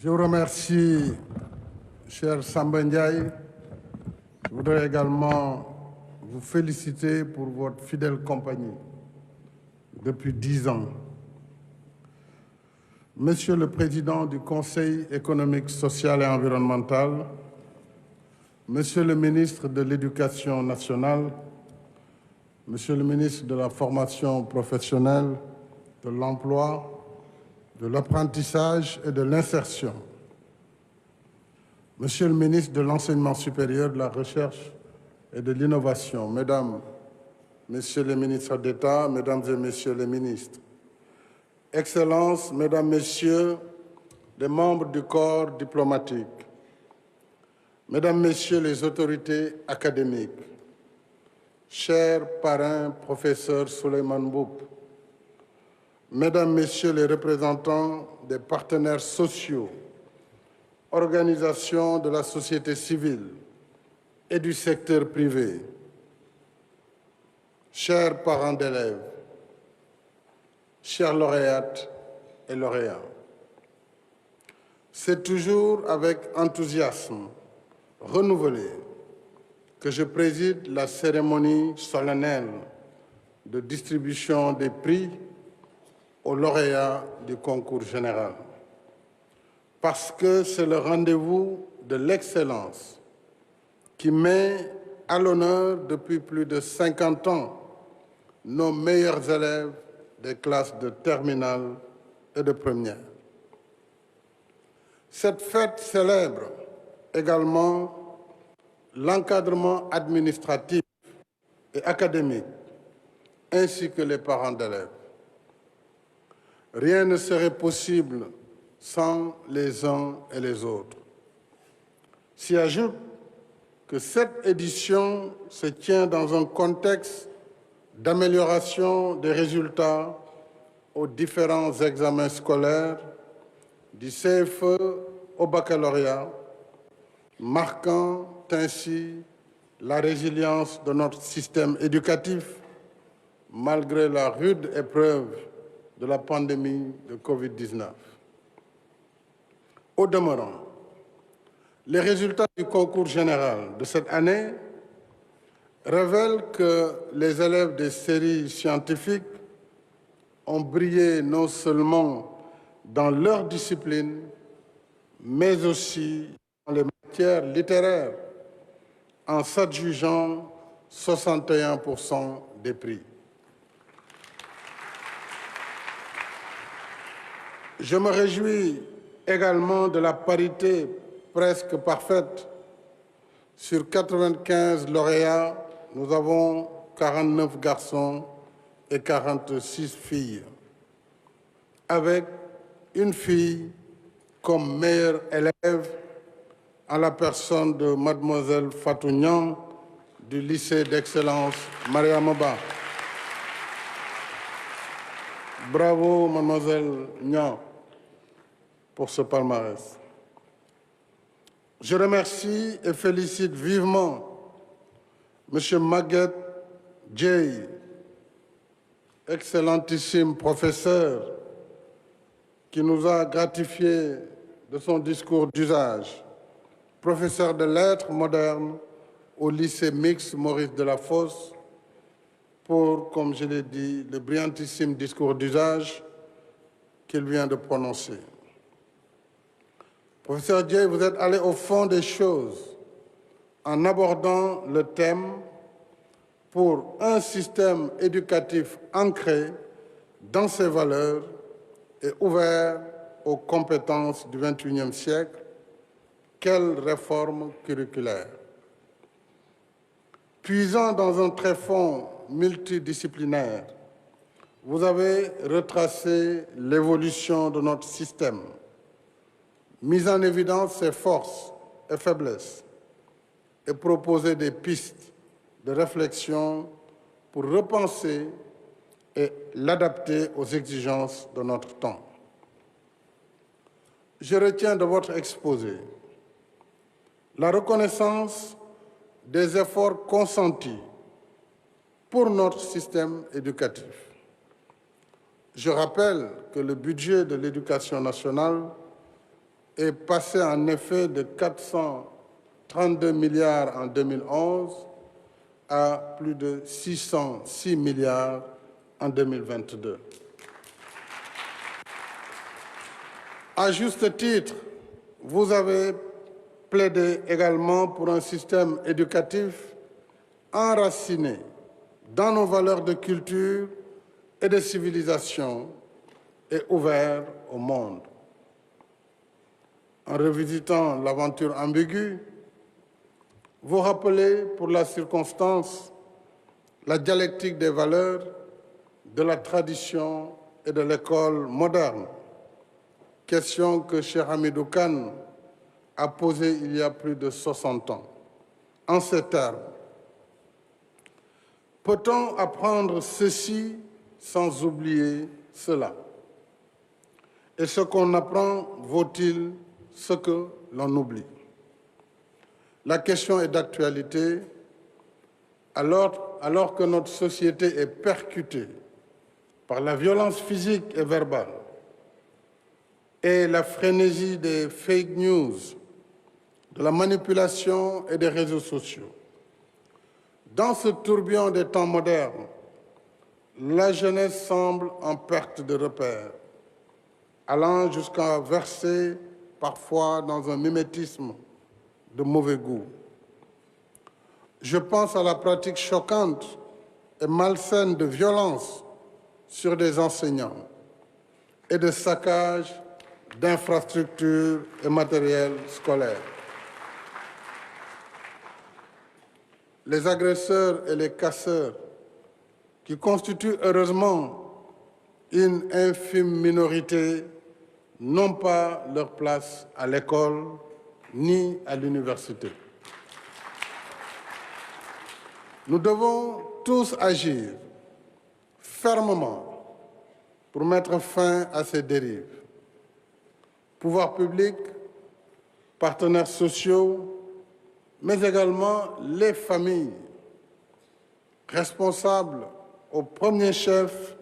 Je vous remercie, cher Samba Ndiaye. Je voudrais également vous féliciter pour votre fidèle compagnie depuis 10 ans. Monsieur le Président du Conseil économique, social et environnemental, Monsieur le ministre de l'Éducation nationale, Monsieur le ministre de la Formation professionnelle, de l'Emploi, de l'Apprentissage et de l'Insertion, Monsieur le ministre de l'Enseignement supérieur, de la Recherche et de l'Innovation, Mesdames, Messieurs les ministres d'État, Mesdames et Messieurs les ministres, Excellences, Mesdames, Messieurs les membres du corps diplomatique, Mesdames, Messieurs les autorités académiques, chers parrains, professeurs Souleymane Mboup, Mesdames, Messieurs les représentants des partenaires sociaux, organisations de la société civile et du secteur privé, chers parents d'élèves, chères lauréates et lauréats, c'est toujours avec enthousiasme renouvelé que je préside la cérémonie solennelle de distribution des prix aux lauréats du concours général. Parce que c'est le rendez-vous de l'excellence qui met à l'honneur depuis plus de 50 ans nos meilleurs élèves des classes de terminale et de première. Cette fête célèbre également l'encadrement administratif et académique, ainsi que les parents d'élèves. Rien ne serait possible sans les uns et les autres. S'y ajoute que cette édition se tient dans un contexte d'amélioration des résultats aux différents examens scolaires, du CFE au baccalauréat, marquant ainsi la résilience de notre système éducatif malgré la rude épreuve de la pandémie de Covid-19. Au demeurant, les résultats du concours général de cette année révèlent que les élèves des séries scientifiques ont brillé non seulement dans leur discipline, mais aussi dans les matières littéraires, en s'adjugeant 61% des prix. Je me réjouis également de la parité presque parfaite. Sur 95 lauréats, nous avons 49 garçons et 46 filles, avec une fille comme meilleure élève en la personne de mademoiselle Fatou Niang du lycée d'excellence Mariama Ba. Bravo, mademoiselle Niang, pour ce palmarès. Je remercie et félicite vivement M. Maguette Dieye, excellentissime professeur, qui nous a gratifié de son discours d'usage, professeur de lettres modernes au lycée mixte Maurice Delafosse, pour, comme je l'ai dit, le brillantissime discours d'usage qu'il vient de prononcer. Professeur Dieye, vous êtes allé au fond des choses en abordant le thème pour un système éducatif ancré dans ses valeurs et ouvert aux compétences du XXIe siècle. Quelle réforme curriculaire! Puisant dans un tréfonds multidisciplinaire, vous avez retracé l'évolution de notre système, mis en évidence ses forces et faiblesses et proposé des pistes de réflexion pour repenser et l'adapter aux exigences de notre temps. Je retiens de votre exposé la reconnaissance des efforts consentis pour notre système éducatif. Je rappelle que le budget de l'éducation nationale est passé en effet de 432 milliards en 2011 à plus de 606 milliards en 2022. À juste titre, vous avez plaidé également pour un système éducatif enraciné dans nos valeurs de culture et de civilisation et ouvert au monde. En revisitant l'aventure ambiguë, vous rappelez pour la circonstance la dialectique des valeurs, de la tradition et de l'école moderne, question que Cheikh Hamidou Kane a posée il y a plus de 60 ans. En ces termes, peut-on apprendre ceci sans oublier cela? Et ce qu'on apprend vaut-il ce que l'on oublie? La question est d'actualité alors que notre société est percutée par la violence physique et verbale et la frénésie des fake news, de la manipulation et des réseaux sociaux. Dans ce tourbillon des temps modernes, la jeunesse semble en perte de repère, allant jusqu'à verser parfois dans un mimétisme de mauvais goût. Je pense à la pratique choquante et malsaine de violence sur des enseignants et de saccage d'infrastructures et matériel scolaire. Les agresseurs et les casseurs, qui constituent heureusement une infime minorité, n'ont pas leur place à l'école ni à l'université. Nous devons tous agir fermement pour mettre fin à ces dérives. Pouvoirs publics, partenaires sociaux, mais également les familles, responsables au premier chef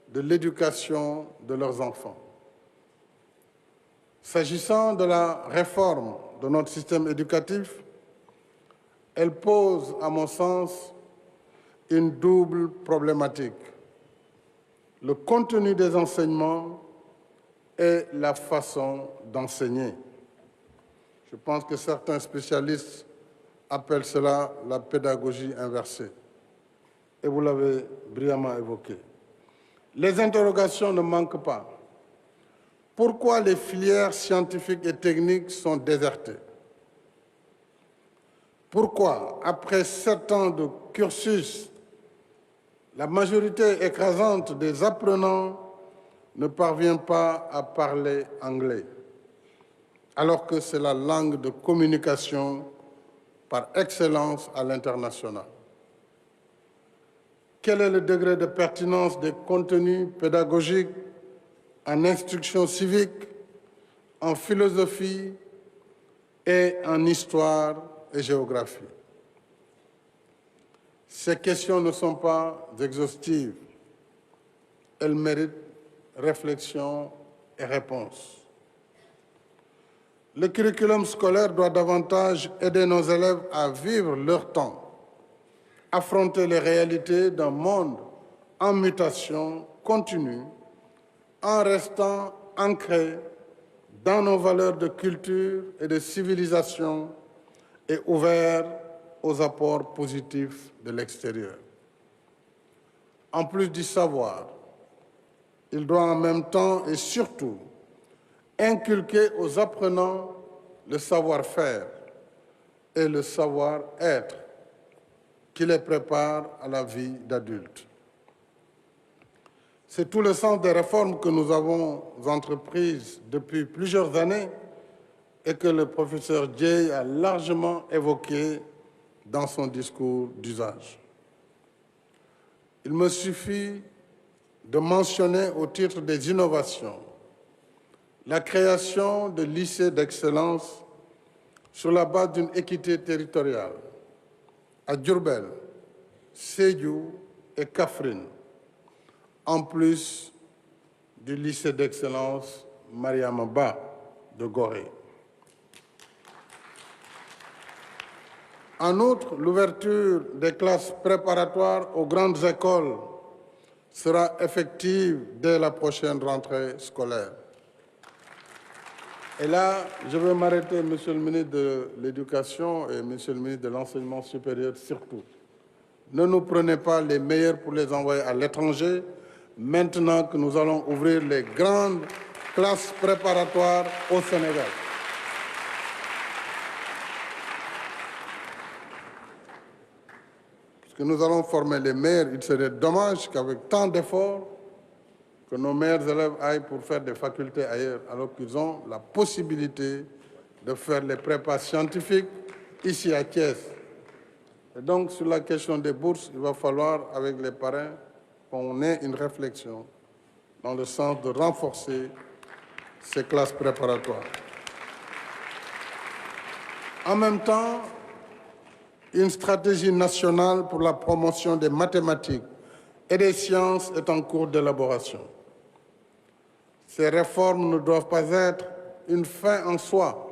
de l'éducation de leurs enfants. S'agissant de la réforme de notre système éducatif, elle pose, à mon sens, une double problématique: le contenu des enseignements et la façon d'enseigner. Je pense que certains spécialistes appellent cela la pédagogie inversée. Et vous l'avez brillamment évoqué. Les interrogations ne manquent pas. Pourquoi les filières scientifiques et techniques sont désertées? Pourquoi, après 7 ans de cursus, la majorité écrasante des apprenants ne parvient pas à parler anglais, alors que c'est la langue de communication par excellence à l'international? Quel est le degré de pertinence des contenus pédagogiques en instruction civique, en philosophie et en histoire et géographie? Ces questions ne sont pas exhaustives. Elles méritent réflexion et réponse. Le curriculum scolaire doit davantage aider nos élèves à vivre leur temps, affronter les réalités d'un monde en mutation continue, en restant ancrés dans nos valeurs de culture et de civilisation et ouverts aux apports positifs de l'extérieur. En plus du savoir, il doit en même temps et surtout inculquer aux apprenants le savoir-faire et le savoir-être qui les prépare à la vie d'adulte. C'est tout le sens des réformes que nous avons entreprises depuis plusieurs années et que le professeur Dieye a largement évoquées dans son discours d'usage. Il me suffit de mentionner au titre des innovations la création de lycées d'excellence sur la base d'une équité territoriale à Diourbel, Sédhiou et Kaffrine, en plus du lycée d'excellence Mariama Ba de Gorée. En outre, l'ouverture des classes préparatoires aux grandes écoles sera effective dès la prochaine rentrée scolaire. Et là, je veux m'arrêter, Monsieur le ministre de l'Éducation et Monsieur le ministre de l'Enseignement supérieur surtout. Ne nous prenez pas les meilleurs pour les envoyer à l'étranger, maintenant que nous allons ouvrir les grandes classes préparatoires au Sénégal. Parce que nous allons former les meilleurs, il serait dommage qu'avec tant d'efforts, que nos meilleurs élèves aillent pour faire des facultés ailleurs, alors qu'ils ont la possibilité de faire les prépas scientifiques ici à Thiès. Et donc, sur la question des bourses, il va falloir, avec les parrains, qu'on ait une réflexion dans le sens de renforcer ces classes préparatoires. En même temps, une stratégie nationale pour la promotion des mathématiques et des sciences est en cours d'élaboration. Ces réformes ne doivent pas être une fin en soi,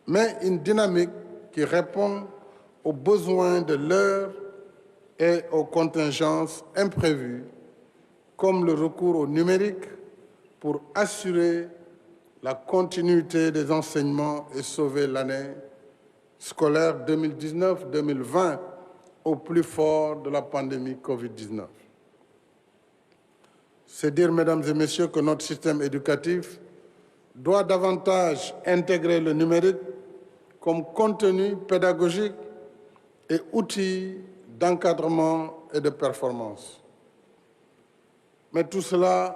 mais une dynamique qui répond aux besoins de l'heure et aux contingences imprévues, comme le recours au numérique pour assurer la continuité des enseignements et sauver l'année scolaire 2019-2020 au plus fort de la pandémie Covid-19. C'est dire, mesdames et messieurs, que notre système éducatif doit davantage intégrer le numérique comme contenu pédagogique et outil d'encadrement et de performance. Mais tout cela,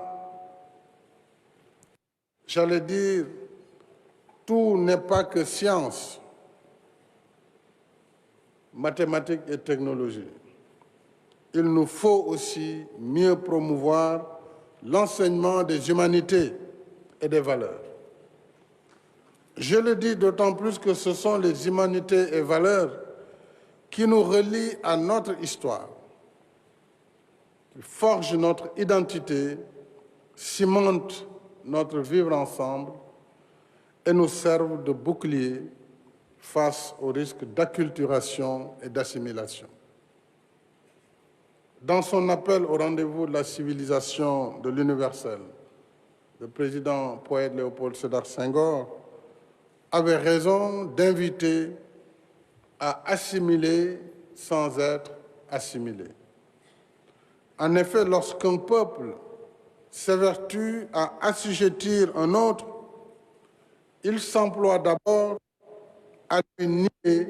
j'allais dire, tout n'est pas que science, mathématiques et technologie. Il nous faut aussi mieux promouvoir l'enseignement des humanités et des valeurs. Je le dis d'autant plus que ce sont les humanités et valeurs qui nous relient à notre histoire, qui forgent notre identité, cimentent notre vivre ensemble et nous servent de bouclier face au risque d'acculturation et d'assimilation. Dans son appel au rendez-vous de la civilisation de l'universel, le président poète Léopold Sédar Senghor avait raison d'inviter à assimiler sans être assimilé. En effet, lorsqu'un peuple s'évertue à assujettir un autre, il s'emploie d'abord à lui nier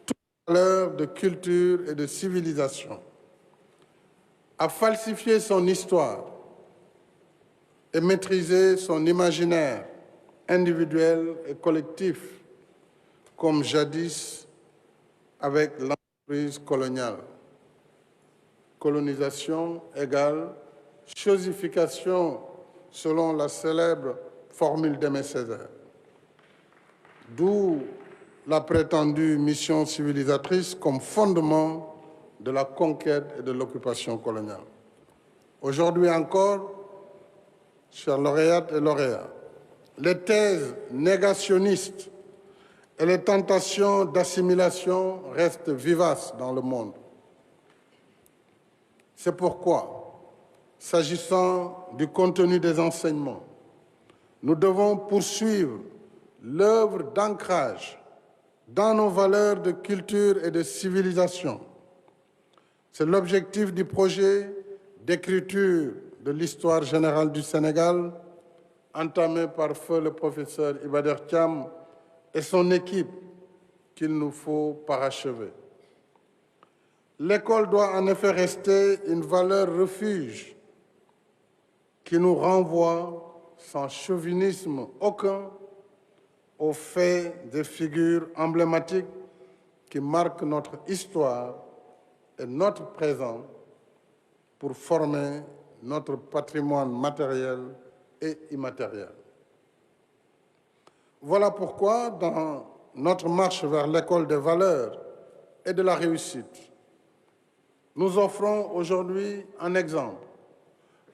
toute valeur de culture et de civilisation, à falsifier son histoire et maîtriser son imaginaire individuel et collectif, comme jadis avec l'entreprise coloniale. Colonisation égale chosification, selon la célèbre formule d'Aimé Césaire. D'où la prétendue mission civilisatrice comme fondement de la conquête et de l'occupation coloniale. Aujourd'hui encore, chers lauréates et lauréats, les thèses négationnistes et les tentations d'assimilation restent vivaces dans le monde. C'est pourquoi, s'agissant du contenu des enseignements, nous devons poursuivre l'œuvre d'ancrage dans nos valeurs de culture et de civilisation. C'est l'objectif du projet d'écriture de l'histoire générale du Sénégal, entamé par feu le professeur Iba Der Thiam et son équipe, qu'il nous faut parachever. L'école doit en effet rester une valeur refuge qui nous renvoie sans chauvinisme aucun aux faits et figures emblématiques qui marquent notre histoire et notre présent pour former notre patrimoine matériel et immatériel. Voilà pourquoi, dans notre marche vers l'école des valeurs et de la réussite, nous offrons aujourd'hui un exemple,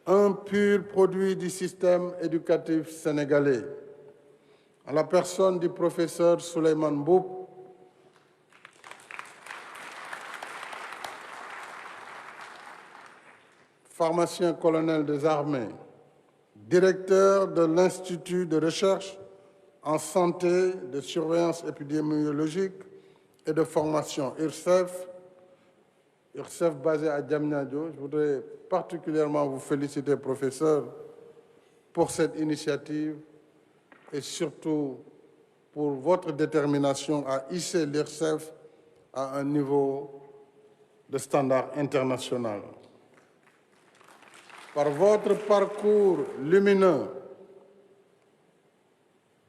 un pur produit du système éducatif sénégalais, à la personne du professeur Souleymane Mboup, pharmacien-colonel des armées, directeur de l'Institut de recherche en santé, de surveillance épidémiologique et de formation URSEF, basé à Diamniadio. Je voudrais particulièrement vous féliciter, professeur, pour cette initiative et surtout pour votre détermination à hisser l'URSEF à un niveau de standard international. Par votre parcours lumineux,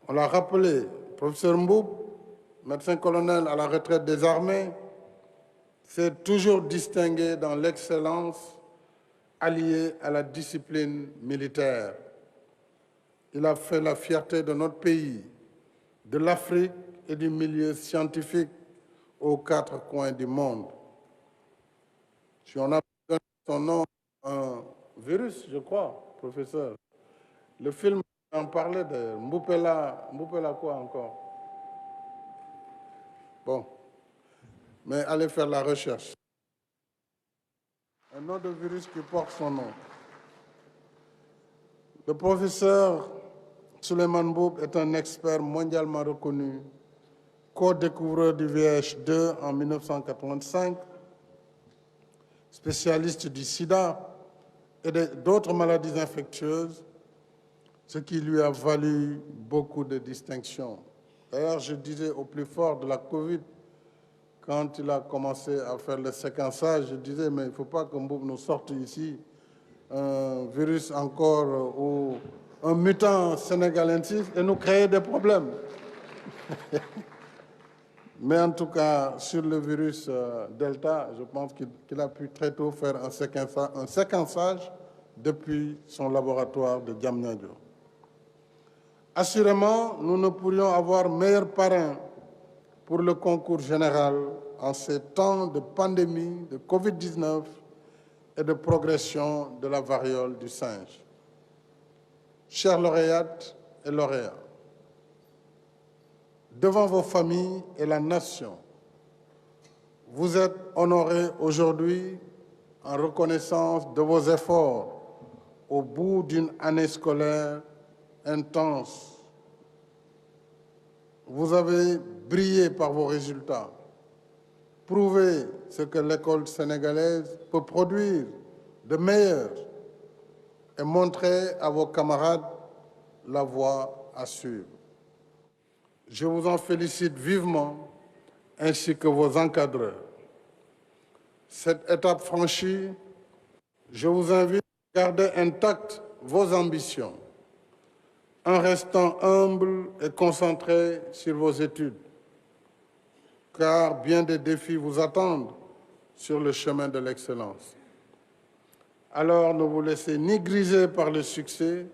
on l'a rappelé, professeur Mboup, médecin-colonel à la retraite des armées, s'est toujours distingué dans l'excellence alliée à la discipline militaire. Il a fait la fierté de notre pays, de l'Afrique et du milieu scientifique aux quatre coins du monde. Si on a donné son nom à un virus, je crois, professeur. Le film en parlait de Mboupela quoi encore? Bon, mais allez faire la recherche. Un nom de virus qui porte son nom. Le professeur Souleymane Mboup est un expert mondialement reconnu, co-découvreur du VIH-2 en 1985, spécialiste du sida et d'autres maladies infectieuses, ce qui lui a valu beaucoup de distinctions. D'ailleurs, je disais au plus fort de la Covid, quand il a commencé à faire le séquençage, je disais, mais il ne faut pas que Mboup nous sorte ici un virus encore ou un mutant sénégalensis et nous créer des problèmes. Mais en tout cas, sur le virus Delta, je pense qu'il a pu très tôt faire un séquençage depuis son laboratoire de Diamniadio. Assurément, nous ne pourrions avoir meilleur parrain pour le concours général en ces temps de pandémie, de Covid-19 et de progression de la variole du singe. Chères lauréates et lauréats, devant vos familles et la nation, vous êtes honorés aujourd'hui en reconnaissance de vos efforts au bout d'une année scolaire intense. Vous avez brillé par vos résultats, prouvé ce que l'école sénégalaise peut produire de meilleur et montrer à vos camarades la voie à suivre. Je vous en félicite vivement, ainsi que vos encadreurs. Cette étape franchie, je vous invite à garder intactes vos ambitions, en restant humble et concentré sur vos études, car bien des défis vous attendent sur le chemin de l'excellence. Alors ne vous laissez ni griser par le succès,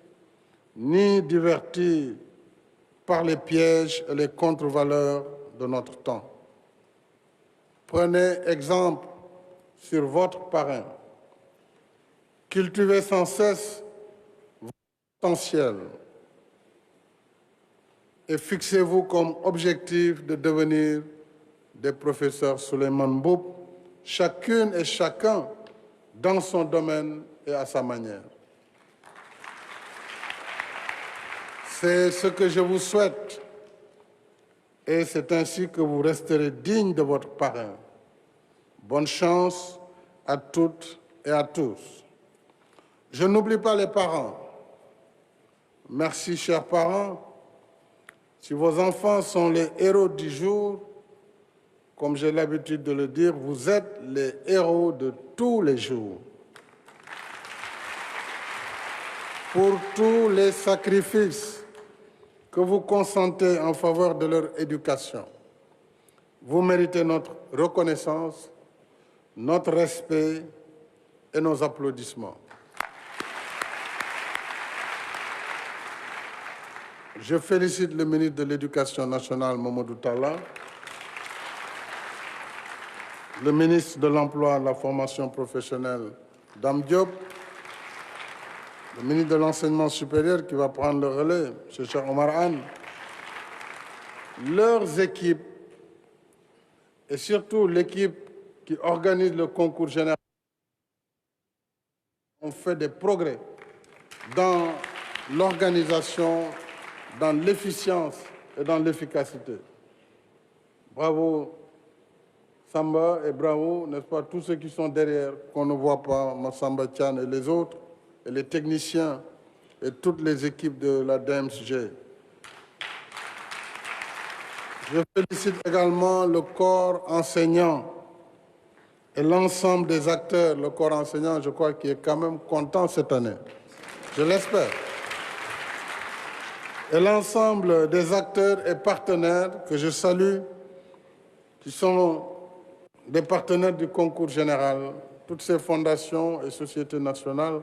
ni divertir par les pièges et les contre-valeurs de notre temps. Prenez exemple sur votre parrain. Cultivez sans cesse votre potentiel et fixez-vous comme objectif de devenir des professeurs Souleymane Mboup, chacune et chacun dans son domaine et à sa manière. C'est ce que je vous souhaite et c'est ainsi que vous resterez digne de votre parrain. Bonne chance à toutes et à tous. Je n'oublie pas les parents. Merci, chers parents. Si vos enfants sont les héros du jour, comme j'ai l'habitude de le dire, vous êtes les héros de tous les jours. Pour tous les sacrifices que vous consentez en faveur de leur éducation, vous méritez notre reconnaissance, notre respect et nos applaudissements. Je félicite le ministre de l'Éducation nationale, Mamadou Talla, le ministre de l'Emploi et de la formation professionnelle, Dame Diop, le ministre de l'Enseignement supérieur qui va prendre le relais, M. Cheikh Omar Anne, leurs équipes et surtout l'équipe qui organise le concours général On fait des progrès dans l'organisation, dans l'efficience et dans l'efficacité. Bravo Samba et bravo, n'est-ce pas, tous ceux qui sont derrière, qu'on ne voit pas, Massamba Tchane et les autres, et les techniciens et toutes les équipes de la DMSG. Je félicite également le corps enseignant et l'ensemble des acteurs. Le corps enseignant, je crois qu'il est quand même content cette année. Je l'espère. Et l'ensemble des acteurs et partenaires que je salue, qui sont des partenaires du concours général, toutes ces fondations et sociétés nationales,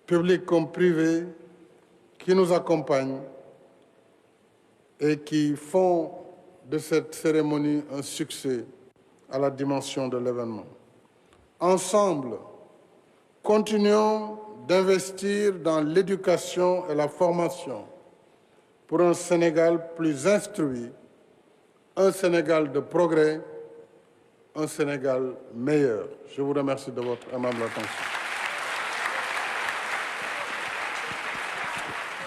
publiques comme privées, qui nous accompagnent et qui font de cette cérémonie un succès à la dimension de l'événement. Ensemble, continuons d'investir dans l'éducation et la formation pour un Sénégal plus instruit, un Sénégal de progrès, un Sénégal meilleur. Je vous remercie de votre aimable attention.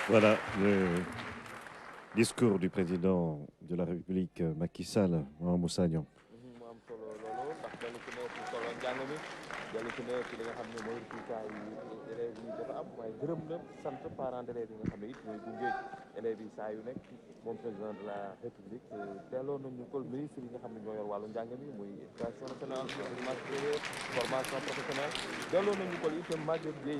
Voilà le discours du président de la République Macky Sall, Moussa Niang. dellu ci ne ci li nga xam ne mooy résultat yi élèves yi dafa am waaye gërëm na sant parents d'élèves yi nga xam ne it ñooy gunge élèves yi saa yu nekk moom président de la république delloo nañu ko ministre yi nga xam ne ñoo yor wàllu njàng mi muy éducation nationale enseignement supérieur formation professionnelle delloo nañu ko itam Maguette Dièye